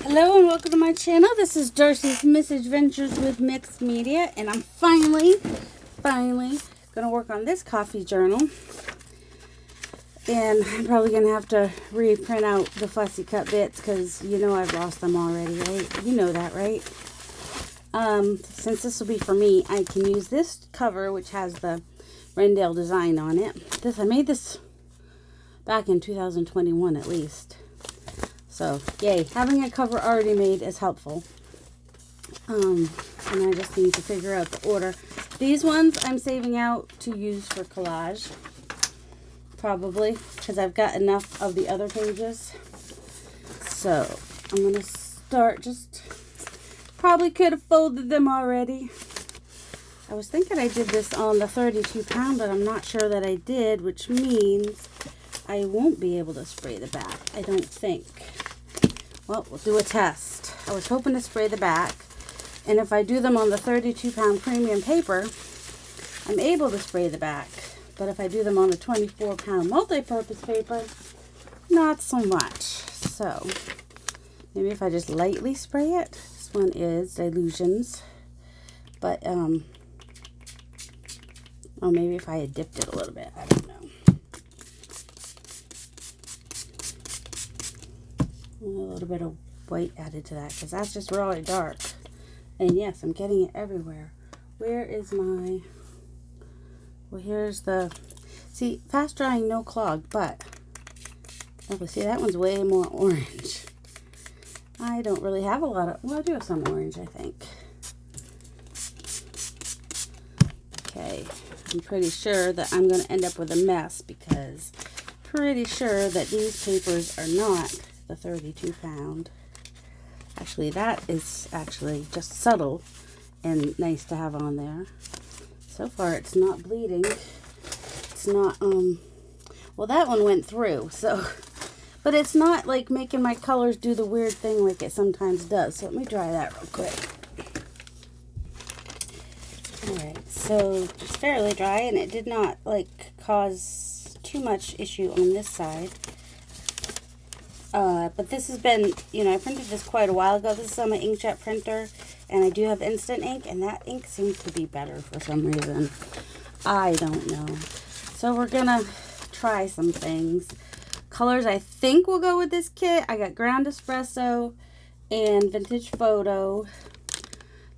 Hello and welcome to my channel. This is Darcy's Misadventures with Mixed Media, and I'm finally gonna work on this coffee journal. And I'm probably gonna have to reprint out the fussy cut bits because you know I've lost them already, right? You know that, right? Since this will be for me, I can use this cover which has the Rendell design on it. I made this back in 2021 at least. So, yay. Having a cover already made is helpful. And I just need to figure out the order. These ones I'm saving out to use for collage. Probably. Because I've got enough of the other pages. So, I'm going to start probably could have folded them already. I was thinking I did this on the 32 pound, but I'm not sure that I did, which means I won't be able to spray the back, I don't think. Well, we'll do a test. I was hoping to spray the back, and if I do them on the 32 pound premium paper, I'm able to spray the back. But if I do them on the 24 pound multi-purpose paper, not so much. So, maybe if I just lightly spray it. This one is Dilutions, but, oh, maybe if I had dipped it a little bit, I don't know. A little bit of white added to that because that's just really dark. And yes, I'm getting it everywhere. Where is my... Well, here's the... See, fast drying, no clog, but... Oh, see, that one's way more orange. I don't really have a lot of... Well, I do have some orange, I think. Okay. I'm pretty sure that I'm going to end up with a mess because pretty sure that these papers are not the 32 pound. Actually, that is actually just subtle and nice to have on there. So far, it's not bleeding. It's not, well, that one went through, so, but it's not like making my colors do the weird thing like it sometimes does. So let me dry that real quick. Alright, so it's fairly dry and it did not like cause too much issue on this side. But this has been, you know, I printed this quite a while ago. This is on my inkjet printer, and I do have instant ink, and that ink seems to be better for some reason. I don't know. So we're gonna try some things. Colors I think will go with this kit. I got Ground Espresso and Vintage Photo.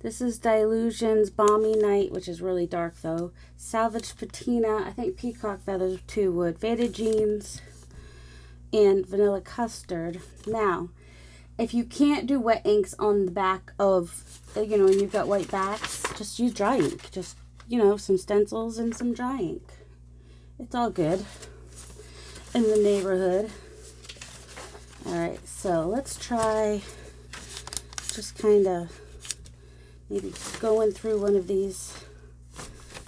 This is Dilutions Balmy Night, which is really dark though. Salvage Patina. I think Peacock Feathers too would. Faded Jeans. And Vanilla Custard. Now, if you can't do wet inks on the back of, you know, and you've got white backs, just use dry ink. Just, you know, some stencils and some dry ink. It's all good in the neighborhood. Alright, so let's try just kind of maybe going through one of these,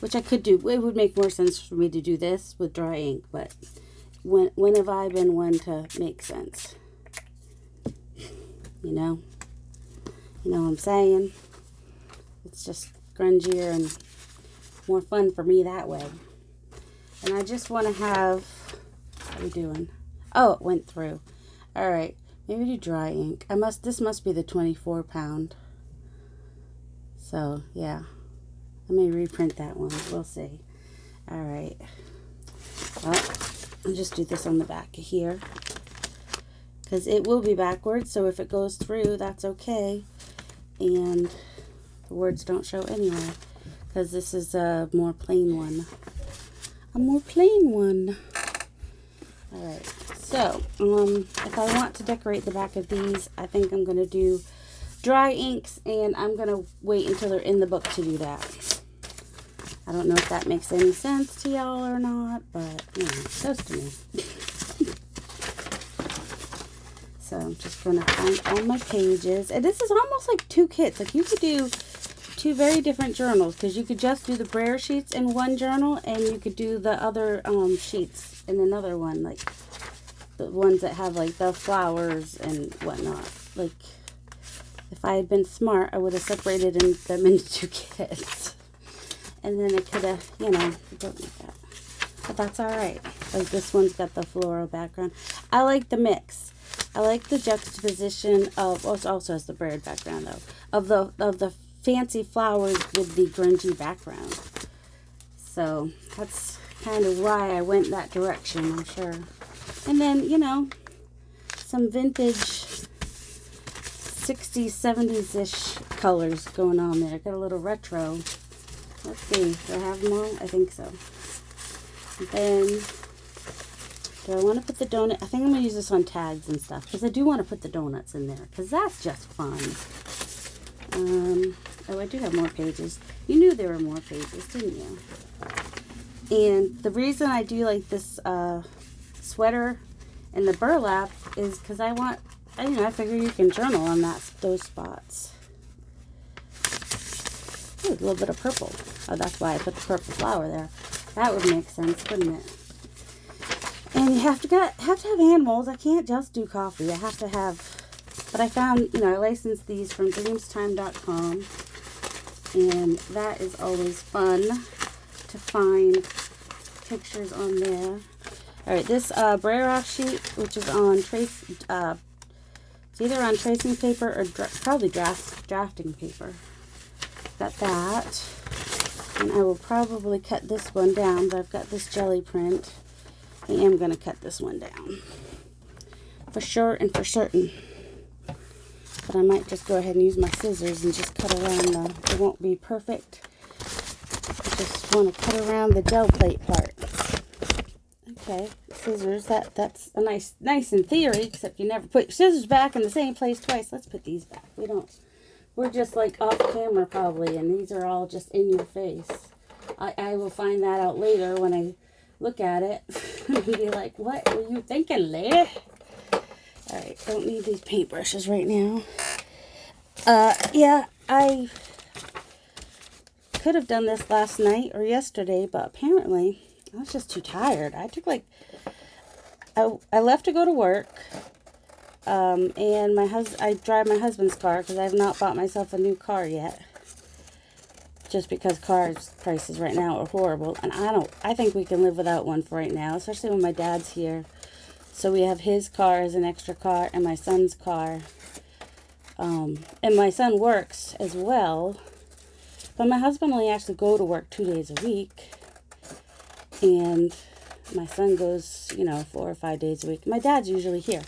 which I could do. It would make more sense for me to do this with dry ink, but when have I been one to make sense? You know? You know what I'm saying? It's just grungier and more fun for me that way. And I just want to have... What are we doing? Oh, it went through. Alright. Maybe do dry ink. This must be the 24 pound. So, yeah. I may reprint that one. We'll see. Alright. Well... I'll just do this on the back of here because it will be backwards, so if it goes through, that's okay, and the words don't show anyway because this is a more plain one. Alright, so if I want to decorate the back of these, I think I'm going to do dry inks, and I'm going to wait until they're in the book to do that. I don't know if that makes any sense to y'all or not, but, you know, it does to me. So I'm just going to find all my pages. And this is almost like two kits. Like, you could do two very different journals, because you could just do the brayer sheets in one journal, and you could do the other sheets in another one, like the ones that have, like, the flowers and whatnot. Like, if I had been smart, I would have separated them into two kits. And then it could have, you know, don't need that. But that's alright. Like, this one's got the floral background. I like the mix. I like the juxtaposition of, well, it also has the bird background though, of the fancy flowers with the grungy background. So that's kind of why I went that direction, I'm sure. And then, you know, some vintage 60s, 70s-ish colors going on there. Got a little retro. Let's see, do I have them all? I think so. And then, do I want to put the donut? I think I'm going to use this on tags and stuff, because I do want to put the donuts in there, because that's just fun. Oh, I do have more pages. You knew there were more pages, didn't you? And the reason I do like this sweater and the burlap is because I want, you know, I figure you can journal on those spots. Ooh, a little bit of purple. Oh, that's why I put the purple flower there. That would make sense, wouldn't it? And you have to have hand molds. I can't just do coffee. I have to have, but I found, you know, I licensed these from dreamstime.com, and that is always fun to find pictures on there. All right, this Braille off sheet, which is on it's either on tracing paper or probably drafting paper. Got that, and I will probably cut this one down, but I've got this jelly print. I am going to cut this one down for sure and for certain, but I might just go ahead and use my scissors and just cut around it won't be perfect. I just want to cut around the gel plate part. Okay, scissors, that's a nice in theory, except you never put your scissors back in the same place twice. Let's put these back. We're just like off camera probably, and these are all just in your face. I will find that out later when I look at it and be like, what were you thinking, lady? Alright, don't need these paintbrushes right now. Yeah, I could have done this last night or yesterday, but apparently I was just too tired. I took I left to go to work, and I drive my husband's car because I have not bought myself a new car yet. Just because cars prices right now are horrible, and I think we can live without one for right now, especially when my dad's here. So we have his car as an extra car, and my son's car. And my son works as well, but my husband only actually go to work 2 days a week, and my son goes, you know, 4 or 5 days a week. My dad's usually here.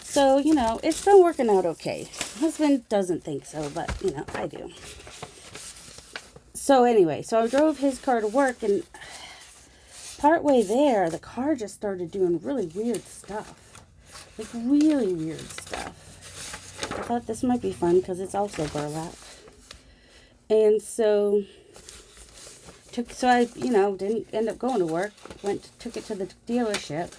So, you know, it's been working out okay. My husband doesn't think so, but, you know, I do. So anyway, so I drove his car to work, and partway there, the car just started doing really weird stuff. Like, really weird stuff. I thought this might be fun because it's also burlap. And so I, you know, didn't end up going to work. Took it to the dealership.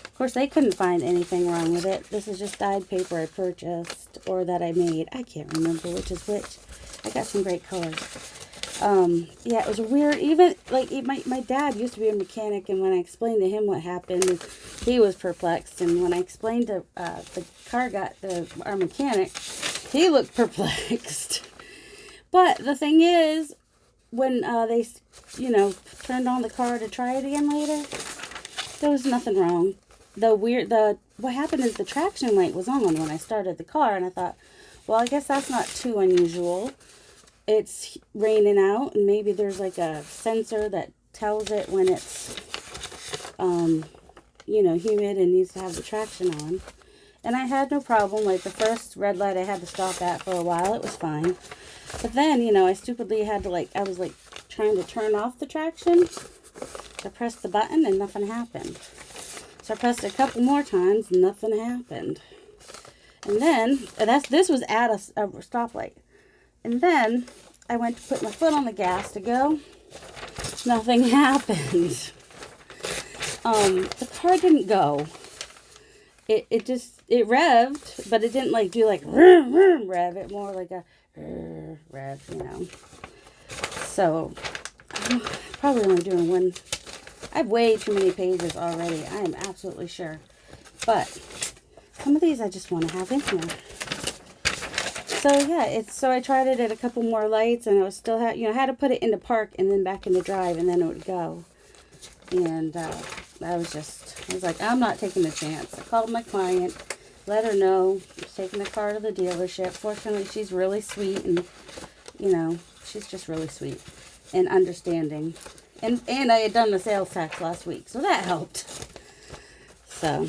Of course, they couldn't find anything wrong with it. This is just dyed paper I purchased or that I made. I can't remember which is which. I got some great colors. Yeah, it was weird. Even, like, my dad used to be a mechanic, and when I explained to him what happened, he was perplexed. And when I explained to the car guy, our mechanic, he looked perplexed. But the thing is, when they, you know, turned on the car to try it again later, there was nothing wrong. What happened is the traction light was on when I started the car, and I thought, well, I guess that's not too unusual. It's raining out, and maybe there's like a sensor that tells it when it's, you know, humid and needs to have the traction on. And I had no problem. Like, the first red light I had to stop at for a while, it was fine. But then, you know, I stupidly had to, I was trying to turn off the traction. I pressed the button and nothing happened. So I pressed it a couple more times and nothing happened. And then, this was at a stoplight. And then I went to put my foot on the gas to go. Nothing happened. The car didn't go. It revved, but it didn't do rev. It more like a rev, you know. So I'm probably only doing one. I have way too many pages already. I am absolutely sure. But some of these I just want to have in here. So yeah, so I tried it at a couple more lights, and I was still I had to put it into park and then back into drive, and then it would go. And I was like, I'm not taking a chance. I called my client, let her know I'm taking the car to the dealership. Fortunately, she's really sweet, and, you know, she's just really sweet and understanding. And I had done the sales tax last week, so that helped. So,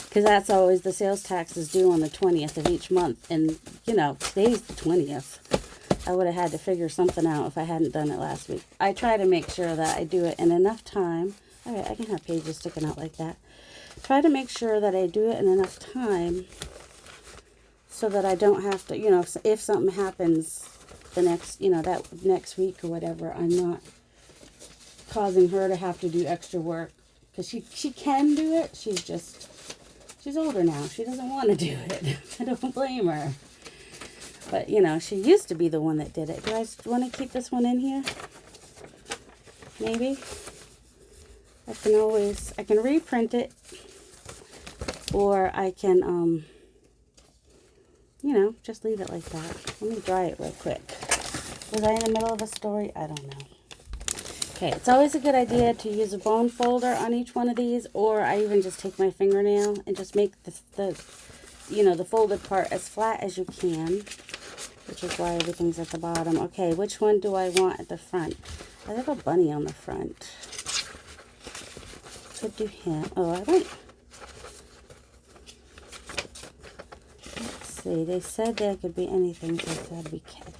because that's always, the sales tax is due on the 20th of each month. And, you know, today's the 20th. I would have had to figure something out if I hadn't done it last week. I try to make sure that I do it in enough time. All right, I can have pages sticking out like that. Try to make sure that I do it in enough time so that I don't have to, you know, if something happens the next, you know, that next week or whatever, I'm not causing her to have to do extra work. Because she can do it. She's older now. She doesn't want to do it. I don't blame her. But, you know, she used to be the one that did it. Do I want to keep this one in here? Maybe. I can reprint it. Or I can, you know, just leave it like that. Let me dry it real quick. Was I in the middle of a story? I don't know. Okay, it's always a good idea to use a bone folder on each one of these, or I even just take my fingernail and just make the you know, the folded part as flat as you can, which is why everything's at the bottom. Okay, which one do I want at the front? I have a bunny on the front. Could do him. Oh, I don't. Let's see. They said there could be anything, so it's got to be cat.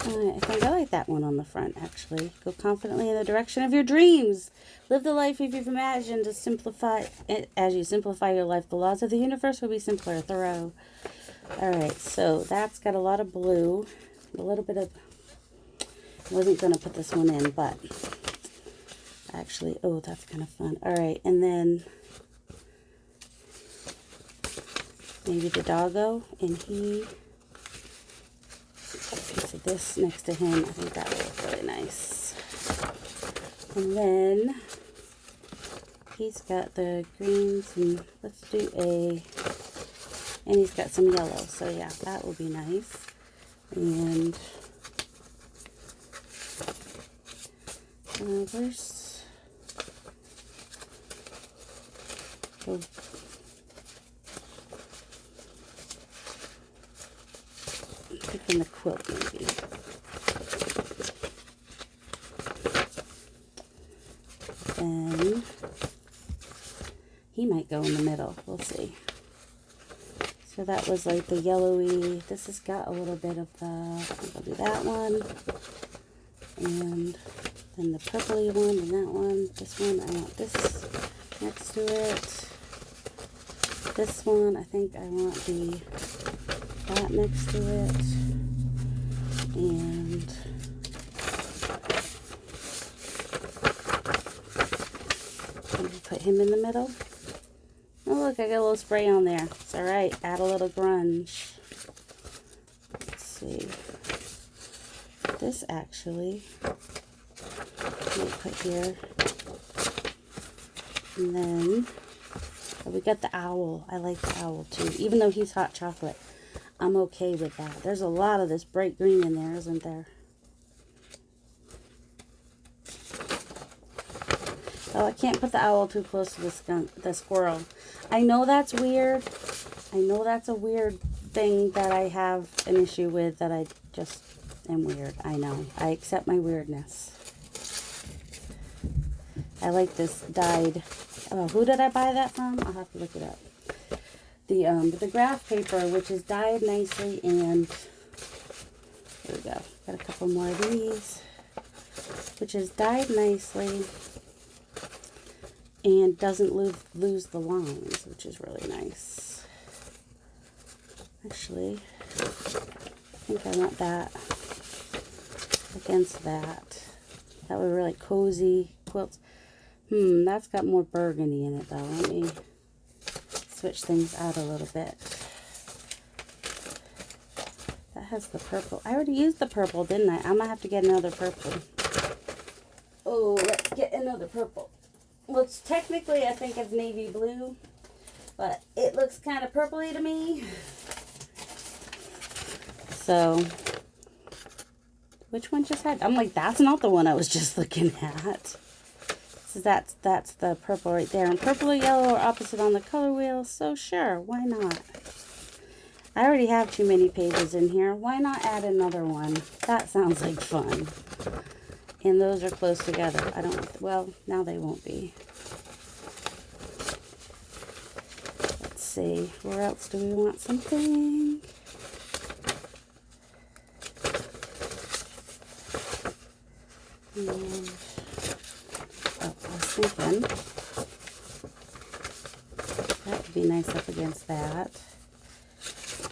I think I like that one on the front, actually. Go confidently in the direction of your dreams. Live the life you've imagined to simplify it. As you simplify your life, the laws of the universe will be simpler. Thoreau. All right, so that's got a lot of blue. A little bit of... I wasn't going to put this one in, but... Actually, oh, that's kind of fun. All right, and then... maybe the doggo, and he... piece of this next to him. I think that will look really nice. And then he's got the greens, and let's do and he's got some yellow. So yeah, that will be nice. And where's the picking the quilt maybe. Then he might go in the middle. We'll see. So that was like the yellowy. This has got a little bit of the, I think I'll do that one. And then the purpley one and that one. This one, I want this next to it. This one, I think I want that next to it. And put him in the middle. Oh look, I got a little spray on there. It's alright. Add a little grunge. Let's see. This actually, let me put here. And then we got the owl. I like the owl too. Even though he's hot chocolate, I'm okay with that. There's a lot of this bright green in there, isn't there? Oh, I can't put the owl too close to the squirrel. I know that's weird. I know that's a weird thing that I have an issue with, that I just am weird. I know. I accept my weirdness. I like this dyed. Who did I buy that from? I'll have to look it up. The graph paper, which is dyed nicely, and there we go. Got a couple more of these, which is dyed nicely and doesn't lose the lines, which is really nice. Actually, I think I want that against that. That would be really cozy quilts. That's got more burgundy in it though. Let me switch things out a little bit. That has the purple. I already used the purple, didn't I? I'm gonna have to get another purple. Oh, let's get another purple. Well, it's technically, I think it's navy blue, but it looks kind of purpley to me. So, which one just had? I'm like, that's not the one I was just looking at. This that's the purple right there. And purple and yellow are opposite on the color wheel, so sure, why not? I already have too many pages in here. Why not add another one? That sounds like fun. And those are close together. I don't, well, now they won't be. Let's see, where else do we want something? And, oh, I was thinking that would be nice up against that.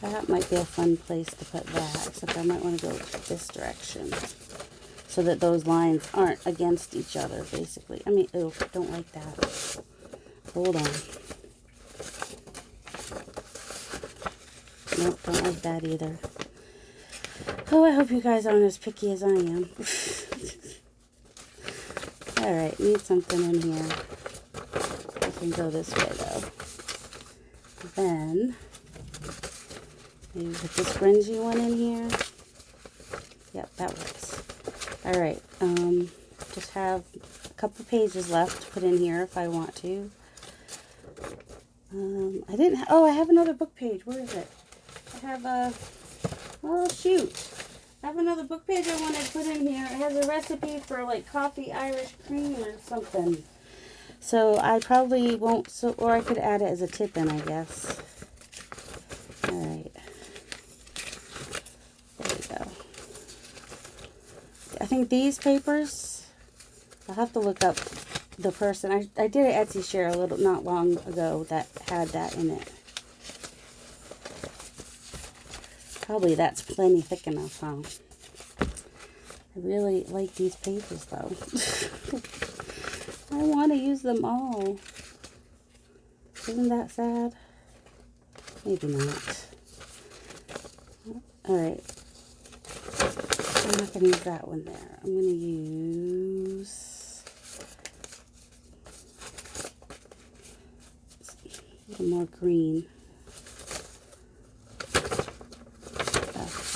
That might be a fun place to put that, except I might want to go this direction so that those lines aren't against each other, basically. I mean, ew, don't like that. Hold on. Nope, don't like that either. Oh, I hope you guys aren't as picky as I am. Alright, need something in here. I can go this way, though. Then, maybe put this grungy one in here. Yep, that works. Alright, just have a couple pages left to put in here if I want to. I didn't, I have another book page. Where is it? I have oh shoot. I have another book page I wanted to put in here. It has a recipe for like coffee Irish cream or something. So I probably won't, or I could add it as a tip in, I guess. Alright. There we go. I think these papers, I'll have to look up the person. I did an Etsy share a little, not long ago, that had that in it. Probably that's plenty thick enough, huh? I really like these pages, though. I want to use them all. Isn't that sad? Maybe not. Alright. I'm not going to use that one there. I'm going to use a little more green.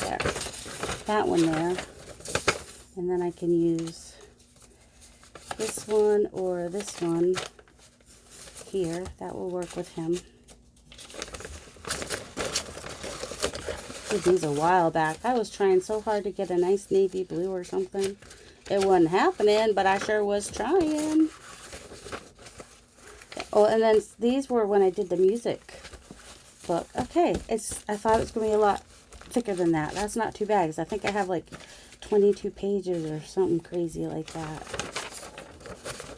There. That one there. And then I can use this one or this one here. That will work with him. Did these a while back. I was trying so hard to get a nice navy blue or something. It wasn't happening, but I sure was trying. Oh, and then these were when I did the music book. Okay, I thought it was going to be a lot thicker than that. That's not too bad, because I think I have like 22 pages or something crazy like that.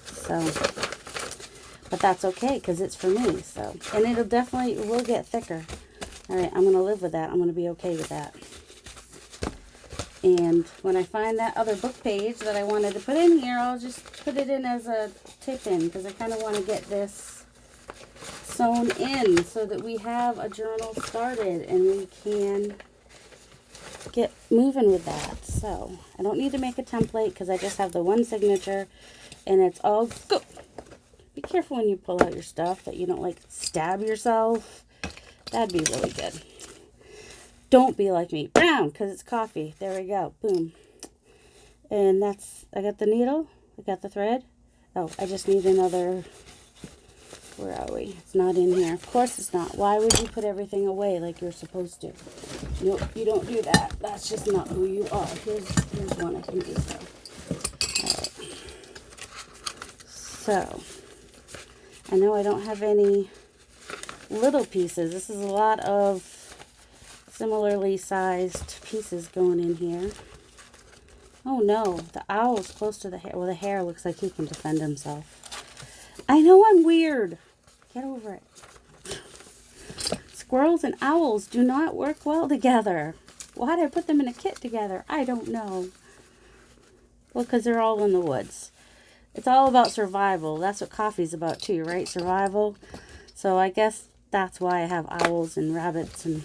So, but that's okay, because it's for me. So, and it will get thicker. Alright, I'm going to live with that. I'm going to be okay with that. And when I find that other book page that I wanted to put in here, I'll just put it in as a tip in, because I kind of want to get this sewn in so that we have a journal started and we can get moving with that. So, I don't need to make a template because I just have the one signature and it's all good. Be careful when you pull out your stuff that you don't like stab yourself. That'd be really good. Don't be like me. Bam! Because it's coffee. There we go. Boom. And that's, I got the needle. I got the thread. Oh, I just need another, where are we? It's not in here. Of course it's not. Why would you put everything away like you're supposed to? Nope, you don't do that. That's just not who you are. Here's one I can do so. Alright. So, I know I don't have any little pieces. This is a lot of similarly sized pieces going in here. Oh no, the owl's close to the hair. Well, the hair looks like he can defend himself. I know I'm weird. Get over it. Squirrels and owls do not work well together. Why did I put them in a kit together? I don't know. Well, because they're all in the woods. It's all about survival. That's what coffee's about too, right? Survival. So I guess that's why I have owls and rabbits and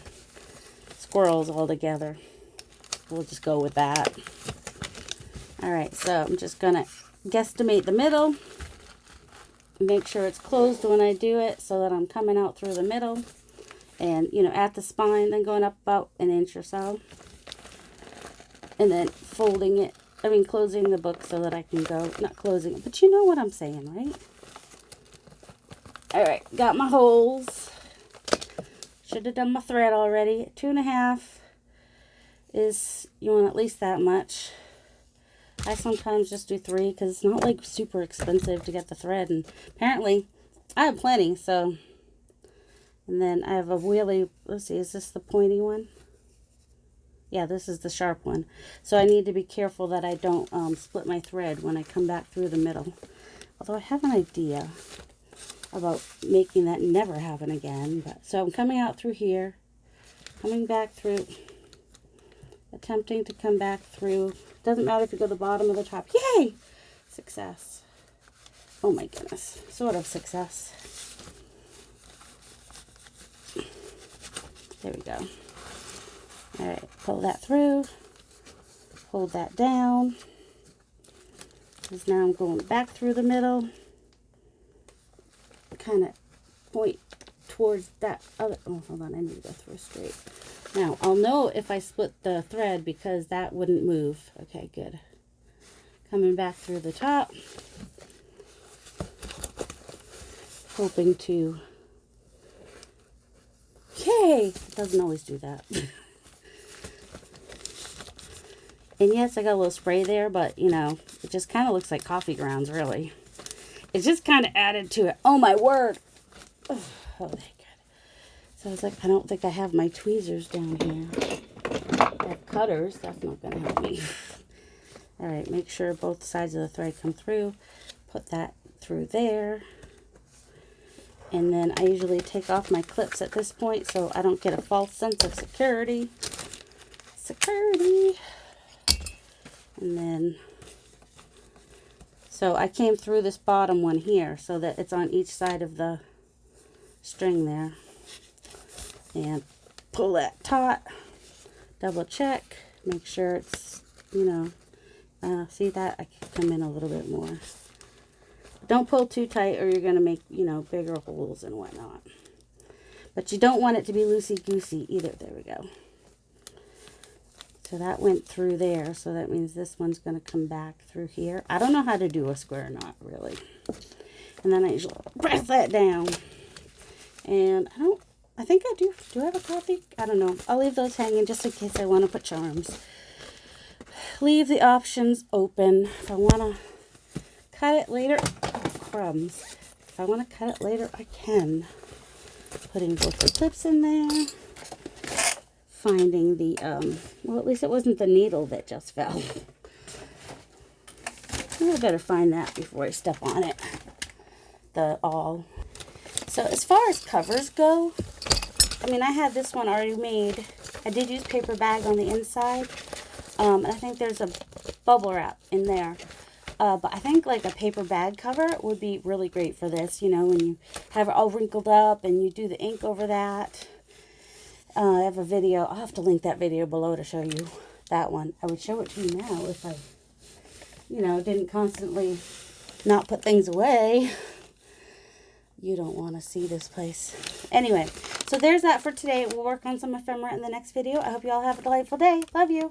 squirrels all together. We'll just go with that. Alright, so I'm just going to guesstimate the middle. Make sure it's closed when I do it so that I'm coming out through the middle. And, you know, at the spine, then going up about an inch or so. And then folding it closing the book so that I can go, not closing it, but you know what I'm saying, right? All right, got my holes. Should have done my thread already. 2.5 is, you want at least that much. I sometimes just do 3 because it's not like super expensive to get the thread, and apparently I have plenty. So, and then I have a wheelie. Let's see, is this the pointy one? Yeah, this is the sharp one. So I need to be careful that I don't split my thread when I come back through the middle. Although I have an idea about making that never happen again. But so I'm coming out through here, coming back through, attempting to come back through. Doesn't matter if you go to the bottom or the top. Yay! Success. Oh my goodness. Sort of success. There we go. All right, pull that through. Hold that down. Because now I'm going back through the middle. Kind of point towards that other. Oh, hold on. I need to go through straight. Now, I'll know if I split the thread because that wouldn't move. Okay, good. Coming back through the top. Hoping to... Yay! It doesn't always do that. And yes, I got a little spray there, but, you know, it just kind of looks like coffee grounds, really. It's just kind of added to it. Oh, my word! Oh, thank God. So I was like, I don't think I have my tweezers down here. I have cutters. That's not going to help me. All right, make sure both sides of the thread come through. Put that through there. And then I usually take off my clips at this point so I don't get a false sense of security. Security. And then, so I came through this bottom one here so that it's on each side of the string there. And pull that taut, double check, make sure it's, you know, see that? I can come in a little bit more. Don't pull too tight or you're going to make, you know, bigger holes and whatnot. But you don't want it to be loosey-goosey either. There we go. So that went through there, so that means this one's going to come back through here. I don't know how to do a square knot, really. And then I usually press that down. And I think I do. Do I have a copy? I don't know. I'll leave those hanging just in case I want to put charms. Leave the options open. If I want to cut it later, oh, crumbs. If I want to cut it later, I can. Putting both the clips in there. Finding the, well, at least it wasn't the needle that just fell. I better find that before I step on it. The awl. So as far as covers go, I mean, I had this one already made. I did use paper bag on the inside. And I think there's a bubble wrap in there. But I think like a paper bag cover would be really great for this. You know, when you have it all wrinkled up and you do the ink over that. I have a video. I'll have to link that video below to show you that one. I would show it to you now if I, you know, didn't constantly not put things away. You don't want to see this place. Anyway, so there's that for today. We'll work on some ephemera in the next video. I hope you all have a delightful day. Love you.